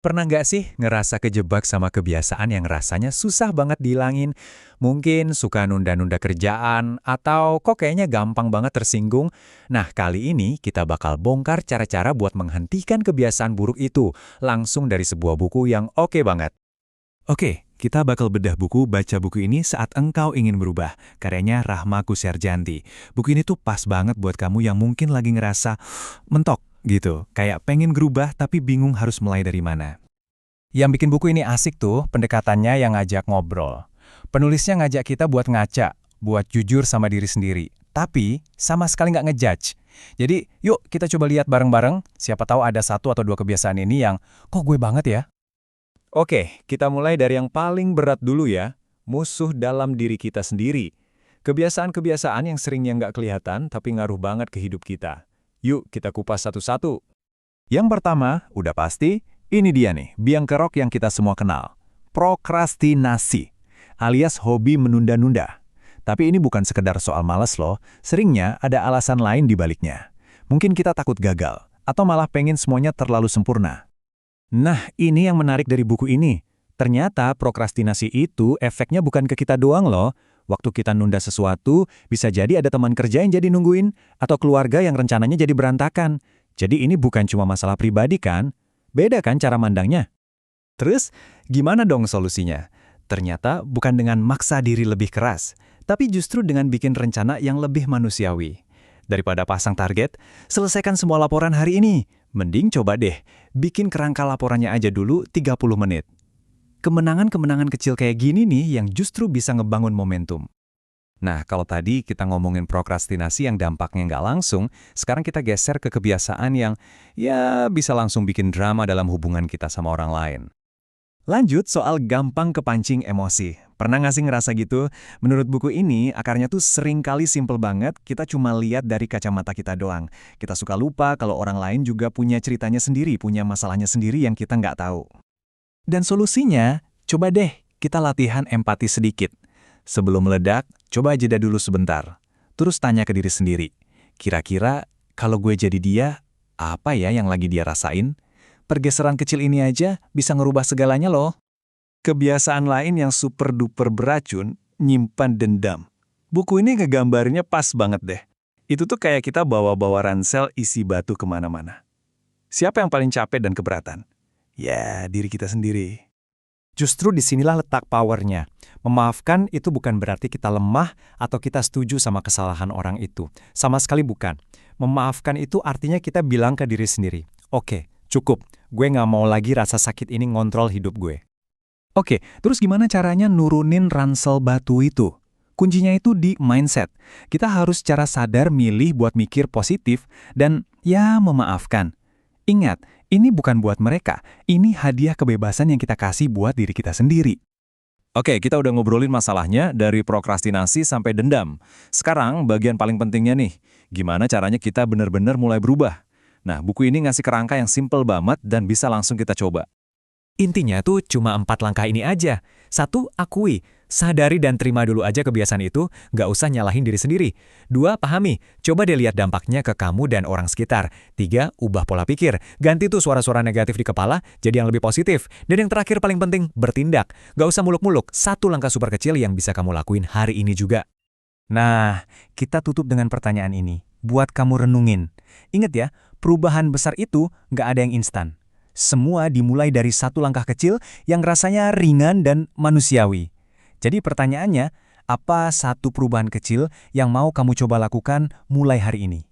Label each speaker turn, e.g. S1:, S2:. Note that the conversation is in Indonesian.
S1: Pernah nggak sih ngerasa kejebak sama kebiasaan yang rasanya susah banget dihilangin? Mungkin suka nunda-nunda kerjaan, atau kok kayaknya gampang banget tersinggung? Nah, kali ini kita bakal bongkar cara-cara buat menghentikan kebiasaan buruk itu, langsung dari sebuah buku yang oke banget.
S2: Oke, kita bakal bedah buku Baca Buku Ini Saat Engkau Ingin Berubah, karyanya Rahma Kusarjanti. Buku ini tuh pas banget buat kamu yang mungkin lagi ngerasa mentok gitu, kayak pengen berubah tapi bingung harus mulai dari mana.
S1: Yang bikin buku ini asik tuh, pendekatannya yang ngajak ngobrol. Penulisnya ngajak kita buat ngaca, buat jujur sama diri sendiri. Tapi, sama sekali nggak ngejudge. Jadi, yuk kita coba lihat bareng-bareng, siapa tahu ada satu atau dua kebiasaan ini yang, kok gue banget ya? Oke, kita mulai dari yang paling berat dulu ya, musuh dalam diri kita sendiri. Kebiasaan-kebiasaan yang seringnya nggak kelihatan tapi ngaruh banget ke hidup kita. Yuk kita kupas satu-satu. Yang pertama, udah pasti, ini dia nih, biang kerok yang kita semua kenal. Prokrastinasi, alias hobi menunda-nunda. Tapi ini bukan sekedar soal malas loh, seringnya ada alasan lain di baliknya. Mungkin kita takut gagal, atau malah pengen semuanya terlalu sempurna. Nah, ini yang menarik dari buku ini. Ternyata prokrastinasi itu efeknya bukan ke kita doang loh. Waktu kita nunda sesuatu, bisa jadi ada teman kerja yang jadi nungguin, atau keluarga yang rencananya jadi berantakan. Jadi ini bukan cuma masalah pribadi kan? Beda kan cara mandangnya? Terus, gimana dong solusinya? Ternyata bukan dengan maksa diri lebih keras, tapi justru dengan bikin rencana yang lebih manusiawi. Daripada pasang target, selesaikan semua laporan hari ini. Mending coba deh, bikin kerangka laporannya aja dulu 30 menit. Kemenangan-kemenangan kecil kayak gini nih yang justru bisa ngebangun momentum. Nah, kalau tadi kita ngomongin prokrastinasi yang dampaknya nggak langsung, sekarang kita geser ke kebiasaan yang ya bisa langsung bikin drama dalam hubungan kita sama orang lain. Lanjut soal gampang kepancing emosi. Pernah nggak sih ngerasa gitu? Menurut buku ini, akarnya tuh sering kali simple banget, kita cuma lihat dari kacamata kita doang. Kita suka lupa kalau orang lain juga punya ceritanya sendiri, punya masalahnya sendiri yang kita nggak tahu. Dan solusinya, coba deh kita latihan empati sedikit. Sebelum meledak, coba jeda dulu sebentar. Terus tanya ke diri sendiri, kira-kira kalau gue jadi dia, apa ya yang lagi dia rasain? Pergeseran kecil ini aja bisa ngerubah segalanya loh. Kebiasaan lain yang super duper beracun, nyimpan dendam. Buku ini ngegambarnya pas banget deh. Itu tuh kayak kita bawa-bawa ransel isi batu kemana-mana. Siapa yang paling capek dan keberatan? Ya, diri kita sendiri. Justru disinilah letak powernya. Memaafkan itu bukan berarti kita lemah atau kita setuju sama kesalahan orang itu. Sama sekali bukan. Memaafkan itu artinya kita bilang ke diri sendiri, oke, cukup, gue nggak mau lagi rasa sakit ini ngontrol hidup gue. Oke, terus gimana caranya nurunin ransel batu itu? Kuncinya itu di mindset. Kita harus secara sadar milih buat mikir positif dan ya memaafkan. Ingat, ini bukan buat mereka, ini hadiah kebebasan yang kita kasih buat diri kita sendiri. Oke, kita udah ngobrolin masalahnya dari prokrastinasi sampai dendam. Sekarang bagian paling pentingnya nih, gimana caranya kita benar-benar mulai berubah. Nah, buku ini ngasih kerangka yang simple banget dan bisa langsung kita coba. Intinya tuh cuma 4 langkah ini aja. 1, akui. Sadari dan terima dulu aja kebiasaan itu, nggak usah nyalahin diri sendiri. 2, pahami. Coba deh lihat dampaknya ke kamu dan orang sekitar. 3, ubah pola pikir. Ganti tuh suara-suara negatif di kepala, jadi yang lebih positif. Dan yang terakhir paling penting, bertindak. Nggak usah muluk-muluk, 1 langkah super kecil yang bisa kamu lakuin hari ini juga. Nah, kita tutup dengan pertanyaan ini. Buat kamu renungin. Ingat ya, perubahan besar itu nggak ada yang instan. Semua dimulai dari 1 langkah kecil yang rasanya ringan dan manusiawi. Jadi pertanyaannya, apa 1 perubahan kecil yang mau kamu coba lakukan mulai hari ini?